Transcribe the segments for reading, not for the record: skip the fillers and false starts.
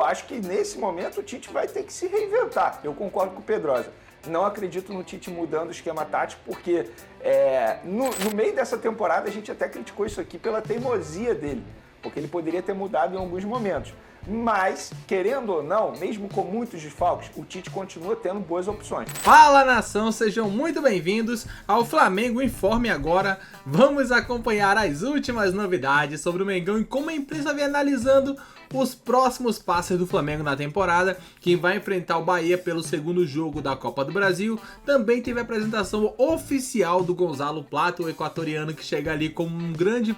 eu acho que nesse momento o Tite vai ter que se reinventar. Eu concordo com o Pedrosa. Não acredito no Tite mudando o esquema tático, porque no meio dessa temporada a gente até criticou isso aqui pela teimosia dele, porque ele poderia ter mudado em alguns momentos. Mas, querendo ou não, mesmo com muitos desfalques, o Tite continua tendo boas opções. Fala, nação, sejam muito bem-vindos ao Flamengo Informe Agora. Vamos acompanhar as últimas novidades sobre o Mengão e como a imprensa vem analisando os próximos passos do Flamengo na temporada, que vai enfrentar o Bahia pelo segundo jogo da Copa do Brasil. Também teve a apresentação oficial do Gonzalo Plata, o equatoriano, que chega ali como um grande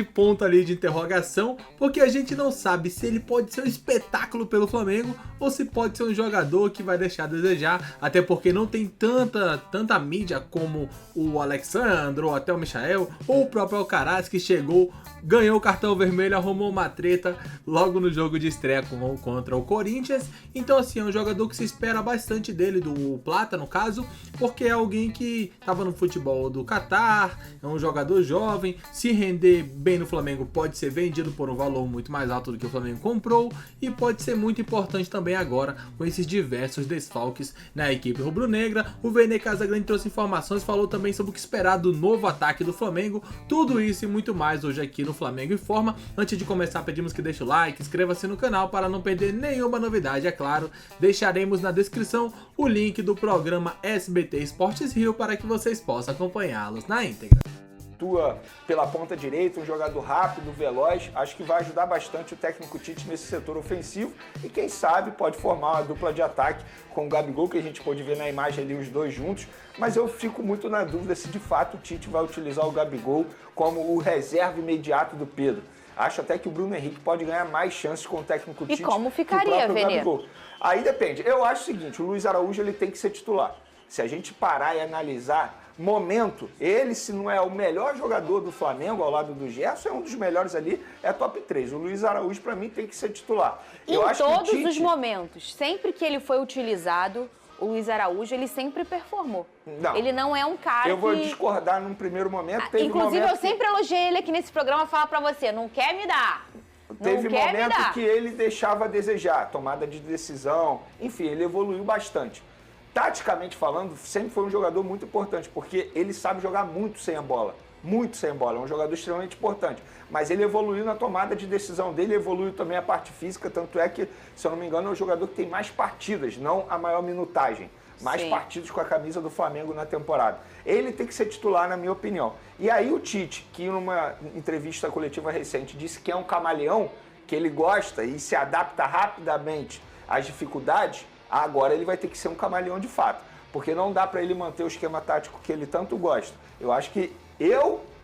ponto ali de interrogação, porque a gente não sabe se ele pode ser um espetáculo pelo Flamengo ou se pode ser um jogador que vai deixar a desejar, até porque não tem tanta mídia como o Alexandre ou até o Michael ou o próprio Alcaraz, que chegou, ganhou o cartão vermelho, arrumou uma treta logo no jogo de estreia contra o Corinthians. Então assim, é um jogador que se espera bastante dele, do Plata no caso, porque é alguém que estava no futebol do Catar, é um jogador jovem, se render bem no Flamengo pode ser vendido por um valor muito mais alto do que o Flamengo comprou e pode ser muito importante também agora com esses diversos desfalques na equipe rubro-negra. O Vene Casagrande trouxe informações, falou também sobre o que esperar do novo ataque do Flamengo. Tudo isso e muito mais hoje aqui no Flamengo Informa. Antes de começar, pedimos que deixe o like, inscreva-se no canal para não perder nenhuma novidade, é claro. Deixaremos na descrição o link do programa SBT Esportes Rio para que vocês possam acompanhá-los na íntegra. Pela ponta direita, um jogador rápido, veloz, acho que vai ajudar bastante o técnico Tite nesse setor ofensivo e quem sabe pode formar uma dupla de ataque com o Gabigol, que a gente pode ver na imagem ali os dois juntos, mas eu fico muito na dúvida se de fato o Tite vai utilizar o Gabigol como o reserva imediato do Pedro. Acho até que o Bruno Henrique pode ganhar mais chances com o técnico Tite. E como ficaria, Vene? Aí depende. Eu acho o seguinte, o Luiz Araújo ele tem que ser titular. Se a gente parar e analisar momento, ele, se não é o melhor jogador do Flamengo ao lado do Gerson, é um dos melhores ali, é top 3. O Luiz Araújo, para mim, tem que ser titular. Em todos os momentos, sempre que ele foi utilizado, o Luiz Araújo, ele sempre performou. Não. Ele não é um cara Eu vou discordar num primeiro momento. Inclusive, eu sempre elogiei ele aqui nesse programa, falar pra você, não quer me dar. Teve momento que ele deixava a desejar, tomada de decisão, enfim, ele evoluiu bastante. Taticamente falando, sempre foi um jogador muito importante, porque ele sabe jogar muito sem a bola. Muito sem a bola, é um jogador extremamente importante. Mas ele evoluiu na tomada de decisão dele, evoluiu também a parte física, tanto é que, se eu não me engano, é o jogador que tem mais partidas, não a maior minutagem. Mais partidas com a camisa do Flamengo na temporada. Ele tem que ser titular, na minha opinião. E aí o Tite, que numa entrevista coletiva recente disse que é um camaleão, que ele gosta e se adapta rapidamente às dificuldades, agora ele vai ter que ser um camaleão de fato, porque não dá para ele manter o esquema tático que ele tanto gosta. Eu acho que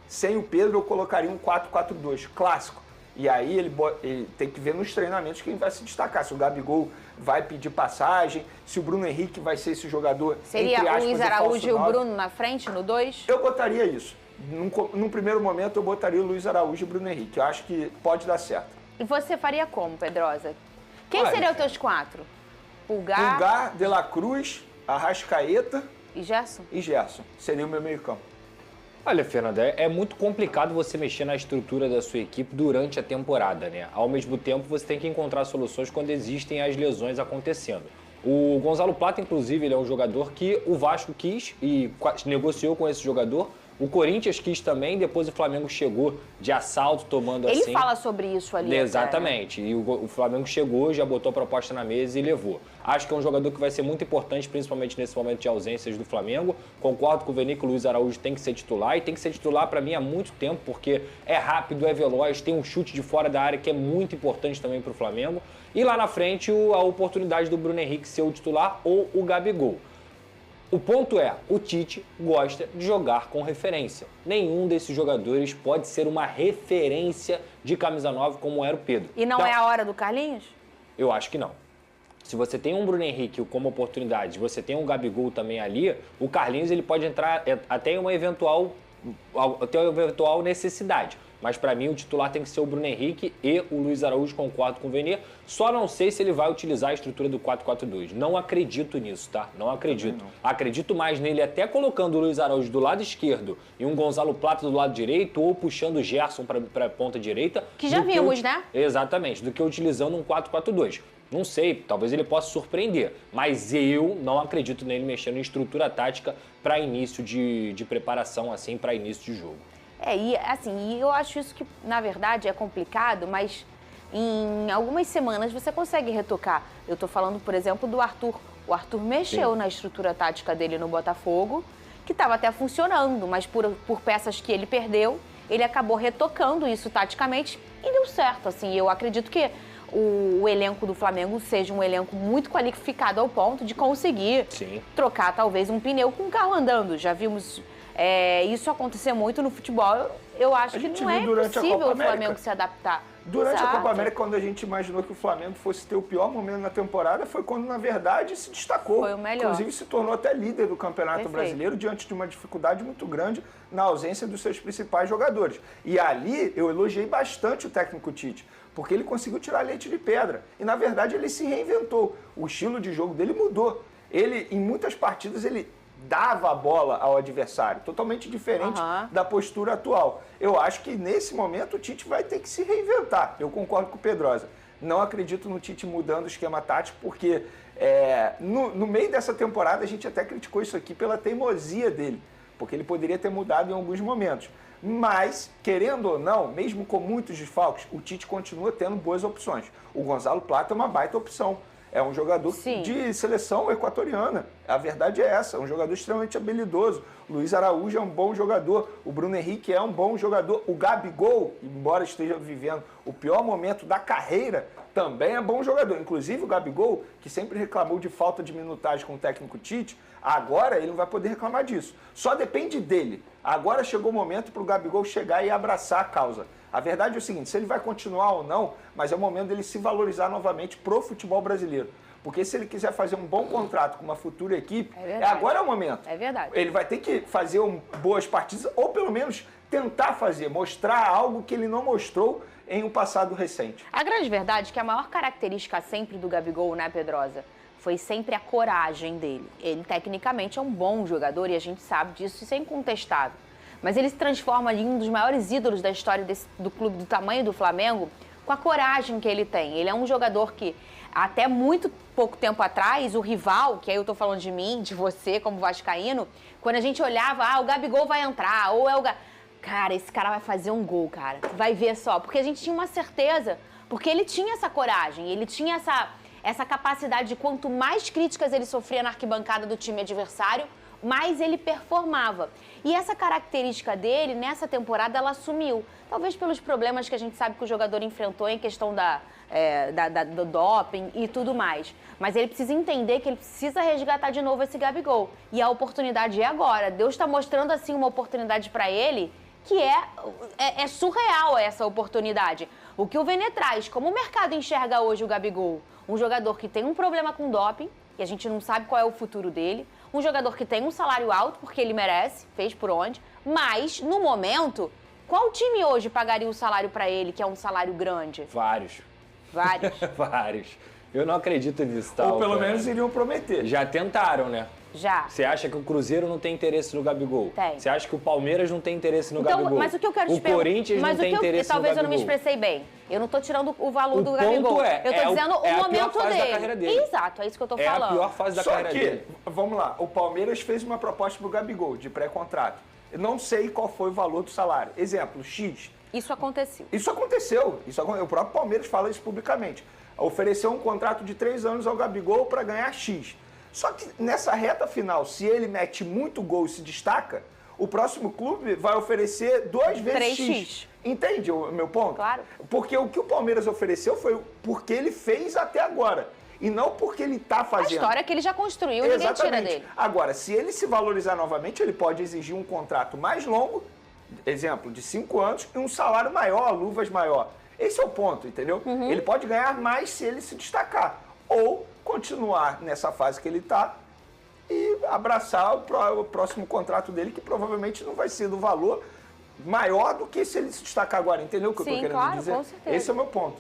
sem o Pedro, eu colocaria um 4-4-2 clássico. E aí ele tem que ver nos treinamentos quem vai se destacar. Se o Gabigol vai pedir passagem, se o Bruno Henrique vai ser esse jogador. Seria o Luiz Araújo e o Bruno na frente, no 2? Eu botaria isso. Num primeiro momento, eu botaria o Luiz Araújo e o Bruno Henrique. Eu acho que pode dar certo. E você faria como, Pedrosa? Quem seriam os teus 4? Pulgar, De La Cruz, Arrascaeta e Gerson? E Gerson. Seria o meu meio-campo. Olha, Fernanda, é muito complicado você mexer na estrutura da sua equipe durante a temporada, né? Ao mesmo tempo, você tem que encontrar soluções quando existem as lesões acontecendo. O Gonzalo Plata, inclusive, ele é um jogador que o Vasco quis e negociou com esse jogador. O Corinthians quis também, depois o Flamengo chegou de assalto, tomando assim... Ele fala sobre isso ali. Exatamente. E o Flamengo chegou, já botou a proposta na mesa e levou. Acho que é um jogador que vai ser muito importante, principalmente nesse momento de ausências do Flamengo. Concordo com o Vene que o Luiz Araújo tem que ser titular, e tem que ser titular para mim há muito tempo, porque é rápido, é veloz, tem um chute de fora da área que é muito importante também para o Flamengo. E lá na frente, a oportunidade do Bruno Henrique ser o titular ou o Gabigol. O ponto é, o Tite gosta de jogar com referência. Nenhum desses jogadores pode ser uma referência de camisa 9 como era o Pedro. E não é a hora do Carlinhos? Eu acho que não. Se você tem um Bruno Henrique como oportunidade, você tem um Gabigol também ali, o Carlinhos ele pode entrar até em uma eventual necessidade. Mas para mim o titular tem que ser o Bruno Henrique e o Luiz Araújo, concordo com o Vene. Só não sei se ele vai utilizar a estrutura do 4-4-2. Não acredito nisso, tá? Não acredito. Acredito mais nele até colocando o Luiz Araújo do lado esquerdo e um Gonzalo Plata do lado direito, ou puxando o Gerson para a ponta direita. Que já vimos, né? Exatamente, do que utilizando um 4-4-2. Não sei, talvez ele possa surpreender, mas eu não acredito nele mexendo em estrutura tática para início de preparação, assim, para início de jogo. E eu acho isso que, na verdade, é complicado, mas em algumas semanas você consegue retocar. Eu tô falando, por exemplo, do Arthur. O Arthur mexeu na estrutura tática dele no Botafogo, que estava até funcionando, mas por peças que ele perdeu, ele acabou retocando isso taticamente e deu certo. Assim, eu acredito que o elenco do Flamengo seja um elenco muito qualificado ao ponto de conseguir trocar talvez um pneu com um carro andando. Já vimos isso acontecer muito no futebol. Eu acho que não é impossível o Flamengo se adaptar. Durante a Copa América, quando a gente imaginou que o Flamengo fosse ter o pior momento na temporada, foi quando, na verdade, se destacou. Foi o melhor. Inclusive, se tornou até líder do Campeonato Brasileiro, diante de uma dificuldade muito grande na ausência dos seus principais jogadores. E ali, eu elogiei bastante o técnico Tite, porque ele conseguiu tirar leite de pedra. E, na verdade, ele se reinventou. O estilo de jogo dele mudou. Ele, em muitas partidas, ele dava a bola ao adversário, totalmente diferente da postura atual. Eu acho que nesse momento o Tite vai ter que se reinventar. Eu concordo com o Pedrosa. Não acredito no Tite mudando o esquema tático, porque no meio dessa temporada a gente até criticou isso aqui pela teimosia dele, porque ele poderia ter mudado em alguns momentos. Mas, querendo ou não, mesmo com muitos desfalques, o Tite continua tendo boas opções. O Gonzalo Plata é uma baita opção. É um jogador de seleção equatoriana. A verdade é essa, é um jogador extremamente habilidoso. Luiz Araújo é um bom jogador. O Bruno Henrique é um bom jogador. O Gabigol, embora esteja vivendo o pior momento da carreira, também é bom jogador. Inclusive o Gabigol, que sempre reclamou de falta de minutagem com o técnico Tite, agora ele não vai poder reclamar disso. Só depende dele. Agora chegou o momento para o Gabigol chegar e abraçar a causa. A verdade é o seguinte, se ele vai continuar ou não, mas é o momento dele se valorizar novamente pro futebol brasileiro. Porque se ele quiser fazer um bom contrato com uma futura equipe, agora é o momento. É verdade. Ele vai ter que fazer boas partidas, ou pelo menos tentar fazer, mostrar algo que ele não mostrou em um passado recente. A grande verdade é que a maior característica sempre do Gabigol, né, Pedrosa, foi sempre a coragem dele. Ele, tecnicamente, é um bom jogador e a gente sabe disso, isso é incontestável. Mas ele se transforma em um dos maiores ídolos da história do clube do tamanho do Flamengo com a coragem que ele tem. Ele é um jogador que, até muito pouco tempo atrás, o rival, que aí eu tô falando de mim, de você como vascaíno, quando a gente olhava, o Gabigol vai entrar, ou é o... Cara, esse cara vai fazer um gol, cara. Vai ver só. Porque a gente tinha uma certeza, porque ele tinha essa coragem, ele tinha essa capacidade de quanto mais críticas ele sofria na arquibancada do time adversário, mais ele performava. E essa característica dele, nessa temporada, ela sumiu. Talvez pelos problemas que a gente sabe que o jogador enfrentou em questão do doping e tudo mais. Mas ele precisa entender que ele precisa resgatar de novo esse Gabigol. E a oportunidade é agora. Deus está mostrando, assim, uma oportunidade para ele que é surreal essa oportunidade. O que o Vene traz, como o mercado enxerga hoje o Gabigol? Um jogador que tem um problema com doping, e a gente não sabe qual é o futuro dele. Um jogador que tem um salário alto, porque ele merece, fez por onde. Mas, no momento, qual time hoje pagaria o salário para ele, que é um salário grande? Vários. Vários? Eu não acredito nisso, tá? Ou pelo menos iriam prometer. Já tentaram, né? Já. Você acha que o Cruzeiro não tem interesse no Gabigol? Tem. Você acha que o Palmeiras não tem interesse no Gabigol? Mas o que eu quero te perguntar... O Corinthians não tem interesse no Gabigol. Talvez eu não me expressei bem. Eu não tô tirando o valor do Gabigol. Eu tô dizendo o momento da carreira dele. Exato, é isso que eu tô falando. É a pior fase da carreira dele. Vamos lá, o Palmeiras fez uma proposta pro Gabigol de pré-contrato. Eu não sei qual foi o valor do salário. Exemplo, X. Isso aconteceu. Isso aconteceu. O próprio Palmeiras fala isso publicamente. Ofereceu um contrato de 3 anos ao Gabigol para ganhar X. Só que nessa reta final, se ele mete muito gol e se destaca, o próximo clube vai oferecer 2 vezes 3x. Entende o meu ponto? Claro. Porque o que o Palmeiras ofereceu foi porque ele fez até agora. E não porque ele está fazendo. A história que ele já construiu, ninguém tira dele. Agora, se ele se valorizar novamente, ele pode exigir um contrato mais longo, exemplo, de 5 anos, e um salário maior, luvas maior. Esse é o ponto, entendeu? Ele pode ganhar mais se ele se destacar. Ou continuar nessa fase que ele está e abraçar o próximo contrato dele, que provavelmente não vai ser do valor maior do que se ele se destacar agora. Entendeu o que eu tô Sim, querendo claro, dizer? com certeza. Esse é o meu ponto.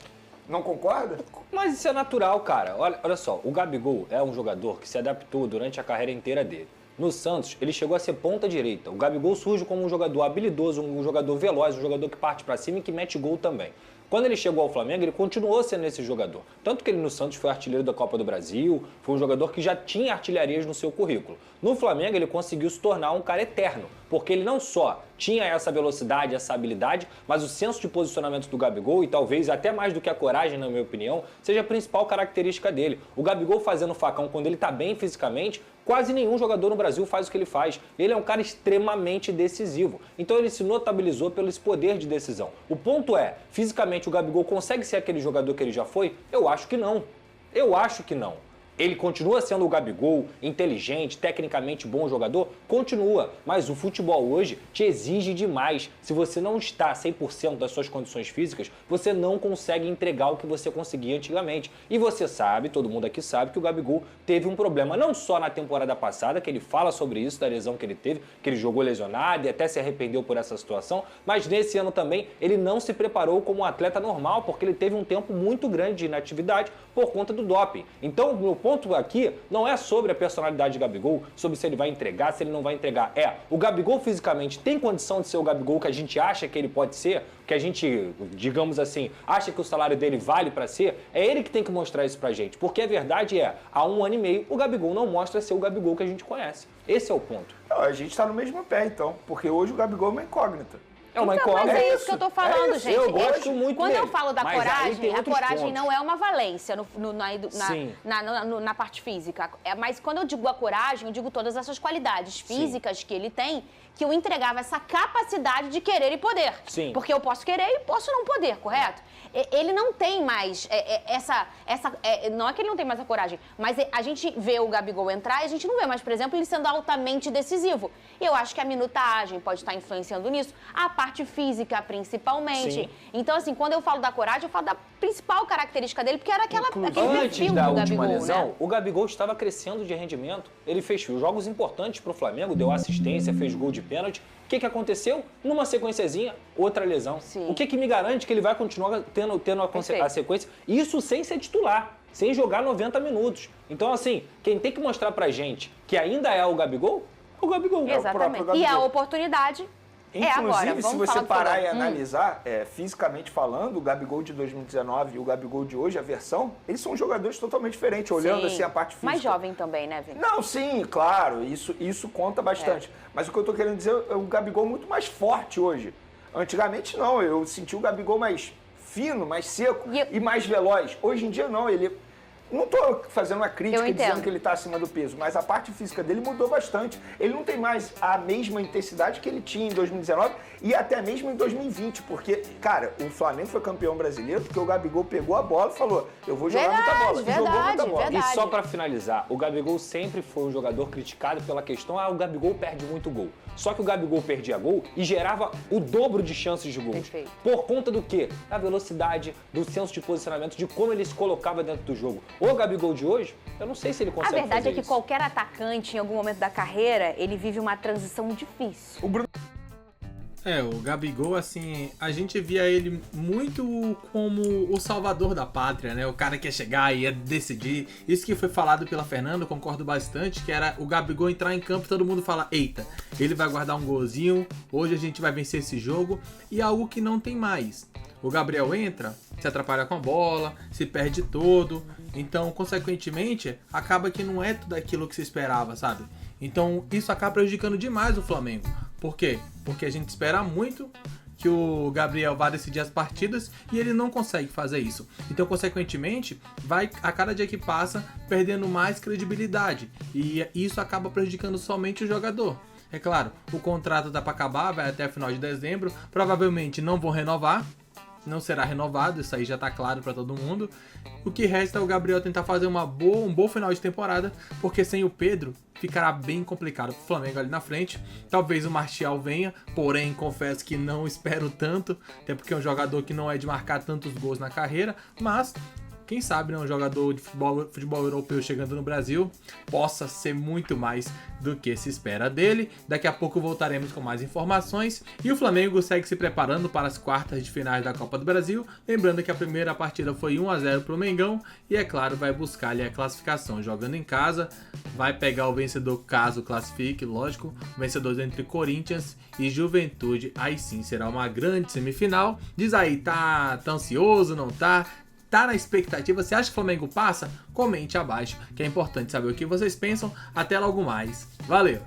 Não concorda? Mas isso é natural, cara. Olha só, o Gabigol é um jogador que se adaptou durante a carreira inteira dele. No Santos, ele chegou a ser ponta direita. O Gabigol surge como um jogador habilidoso, um jogador veloz, um jogador que parte pra cima e que mete gol também. Quando ele chegou ao Flamengo, ele continuou sendo esse jogador. Tanto que ele no Santos foi artilheiro da Copa do Brasil, foi um jogador que já tinha artilharias no seu currículo. No Flamengo, ele conseguiu se tornar um cara eterno, porque ele não só tinha essa velocidade, essa habilidade, mas o senso de posicionamento do Gabigol, e talvez até mais do que a coragem, na minha opinião, seja a principal característica dele. O Gabigol fazendo facão quando ele tá bem fisicamente, quase nenhum jogador no Brasil faz o que ele faz. Ele é um cara extremamente decisivo. Então ele se notabilizou pelo esse poder de decisão. O ponto é, fisicamente o Gabigol consegue ser aquele jogador que ele já foi? Eu acho que não. Eu acho que não. Ele continua sendo o Gabigol, inteligente, tecnicamente bom jogador? Continua, mas o futebol hoje te exige demais. Se você não está 100% das suas condições físicas, você não consegue entregar o que você conseguia antigamente. E você sabe, todo mundo aqui sabe, que o Gabigol teve um problema, não só na temporada passada, que ele fala sobre isso, da lesão que ele teve, que ele jogou lesionado e até se arrependeu por essa situação, mas nesse ano também ele não se preparou como um atleta normal, porque ele teve um tempo muito grande de inatividade por conta do doping. Então, meu ponto aqui não é sobre a personalidade de Gabigol, sobre se ele vai entregar, se ele não vai entregar. O Gabigol fisicamente tem condição de ser o Gabigol que a gente acha que ele pode ser, que a gente, digamos assim, acha que o salário dele vale pra ser? É ele que tem que mostrar isso pra gente, porque a verdade é, há 1 ano e meio, o Gabigol não mostra ser o Gabigol que a gente conhece. Esse é o ponto. Não, a gente tá no mesmo pé, então, porque hoje o Gabigol é uma incógnita. É uma Então, mas incógnita. é isso que eu tô falando, isso. gente. Eu gosto muito Quando dele, eu falo da mas aí coragem, tem a outros coragem pontos. não é uma valência Sim. na parte física. Mas quando eu digo a coragem, eu digo todas essas qualidades físicas que ele tem, que eu entregava essa capacidade de querer e poder. Sim. Porque eu posso querer e posso não poder, correto? Ele não tem mais não é que ele não tem mais a coragem, mas a gente vê o Gabigol entrar e a gente não vê mais, por exemplo, ele sendo altamente decisivo. E eu acho que a minutagem pode estar influenciando nisso, a parte física principalmente. Sim. Então, assim, quando eu falo da coragem, eu falo da principal característica dele, porque era aquele Antes perfil da do última Gabigol, lesão, né? o Gabigol estava crescendo de rendimento. Ele fez jogos importantes para o Flamengo, deu assistência, fez gol de pênalti. O que aconteceu? Numa sequenciazinha, outra lesão. Sim. O que me garante que ele vai continuar tendo a sequência? Isso sem ser titular, sem jogar 90 minutos. Então, assim, quem tem que mostrar pra gente que ainda é o Gabigol, é o Gabigol. Exatamente. Gabigol. E a oportunidade é agora. Inclusive, se Vamos você falar do parar e futebol. analisar, fisicamente falando, o Gabigol de 2019 e o Gabigol de hoje, a versão, eles são jogadores totalmente diferentes, olhando Sim. assim a parte física. Mais jovem também, né, Vini? Não, sim, claro, isso conta bastante. Mas o que eu tô querendo dizer é o Gabigol muito mais forte hoje. Antigamente não, eu senti o Gabigol mais fino, mais seco e mais veloz. Hoje em dia não, ele... Não estou fazendo uma crítica dizendo que ele está acima do peso, mas a parte física dele mudou bastante. Ele não tem mais a mesma intensidade que ele tinha em 2019 e até mesmo em 2020, porque, cara, o Flamengo foi campeão brasileiro porque o Gabigol pegou a bola e falou, eu vou jogar muita bola. E jogou muita bola. Verdade. E só pra finalizar, o Gabigol sempre foi um jogador criticado pela questão, o Gabigol perde muito gol. Só que o Gabigol perdia gol e gerava o dobro de chances de gols. Perfeito. Por conta do quê? Da velocidade, do senso de posicionamento, de como ele se colocava dentro do jogo. O Gabigol de hoje, eu não sei se ele consegue A verdade fazer é que isso. qualquer atacante, em algum momento da carreira, ele vive uma transição difícil. O Gabigol, assim, a gente via ele muito como o salvador da pátria, né? O cara que ia chegar e ia decidir. Isso que foi falado pela Fernanda, eu concordo bastante, que era o Gabigol entrar em campo e todo mundo falar, eita, ele vai guardar um golzinho, hoje a gente vai vencer esse jogo, e algo que não tem mais. O Gabriel entra, se atrapalha com a bola, se perde todo, então, consequentemente, acaba que não é tudo aquilo que se esperava, sabe? Então, isso acaba prejudicando demais o Flamengo. Por quê? Porque a gente espera muito que o Gabriel vá decidir as partidas e ele não consegue fazer isso. Então, consequentemente, vai a cada dia que passa perdendo mais credibilidade e isso acaba prejudicando somente o jogador. É claro, o contrato tá para acabar, vai até o final de dezembro, provavelmente não vão renovar, não será renovado, isso aí já tá claro para todo mundo. O que resta é o Gabriel tentar fazer um bom final de temporada, porque sem o Pedro ficará bem complicado pro Flamengo ali na frente. Talvez o Martial venha, porém confesso que não espero tanto, até porque é um jogador que não é de marcar tantos gols na carreira, mas quem sabe, né, um jogador de futebol europeu chegando no Brasil possa ser muito mais do que se espera dele. Daqui a pouco voltaremos com mais informações. E o Flamengo segue se preparando para as quartas de finais da Copa do Brasil. Lembrando que a primeira partida foi 1-0 para o Mengão e, é claro, vai buscar ali a classificação jogando em casa. Vai pegar o vencedor caso classifique, lógico, o vencedor entre Corinthians e Juventude. Aí sim será uma grande semifinal. Diz aí, tá ansioso, não tá? Tá na expectativa? Você acha que o Flamengo passa? Comente abaixo, que é importante saber o que vocês pensam. Até logo mais. Valeu!